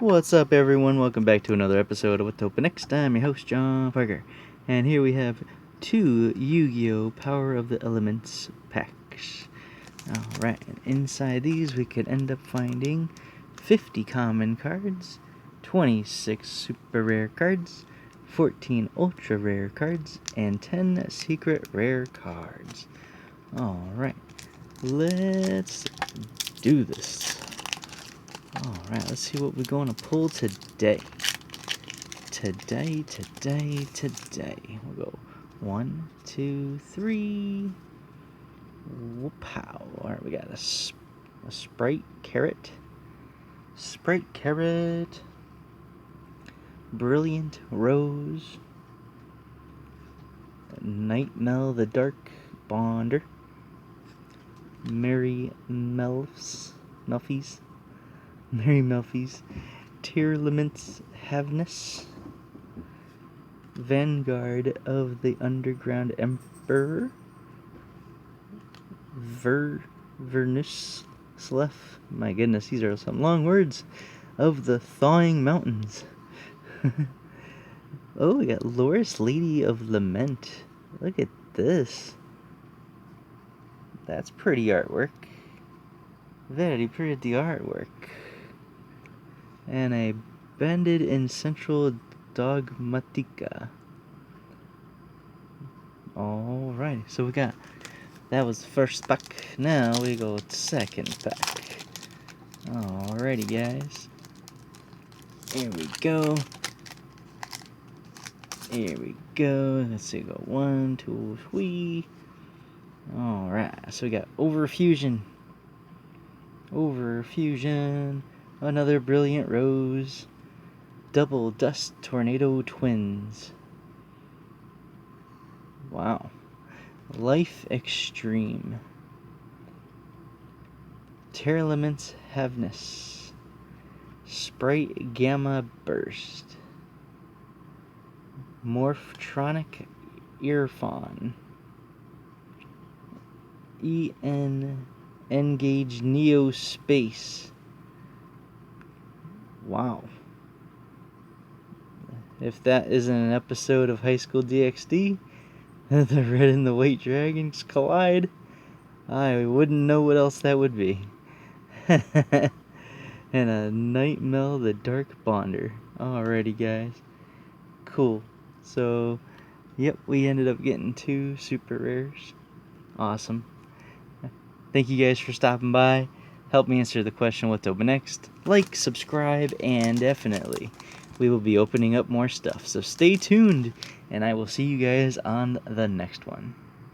What's up, everyone? Welcome back to another episode of What's Open Next. I'm your host, John Parker, and here we have two Yu-Gi-Oh! Power of the Elements packs. Alright, and inside these we could end up finding 50 common cards, 26 super rare cards, 14 ultra rare cards, and 10 secret rare cards. Alright, let's do this. Alright, let's see what we're going to pull today. Today. We'll go 1, 2, 3. Whoop-pow. Alright, we got a Sprite Carrot. Brilliant Rose. Nightmel the Dark Bonder. Merry Melfies. Tearlament's Havness. Vanguard of the Underground Emperor. Vernus Slef. My goodness, these are some long words. Of the Thawing Mountains. Oh, we got Loris, Lady of Lament. Look at this. That's pretty artwork. Very pretty artwork. And a Banded in Central Dogmatica. Alright, so we got, that was the first pack. Now we go to second pack. Alrighty, guys. Here we go. Let's see, go 1, 2, 3. Alright, so we got Overfusion. Another Brilliant Rose. Double Dust Tornado Twins. Wow. Life Extreme. Tearlament's Havness. Sprite Gamma Burst. Morphtronic Earphone. Engage Neo Space. Wow. If that isn't an episode of High School DxD, the red and the white dragons collide, I wouldn't know what else that would be. And a Nightmel the Dark Bonder. Alrighty, guys. Cool. So, yep, we ended up getting 2 super rares. Awesome. Thank you guys for stopping by. Help me answer the question, what's open next? Like, subscribe, and definitely, we will be opening up more stuff. So stay tuned, and I will see you guys on the next one.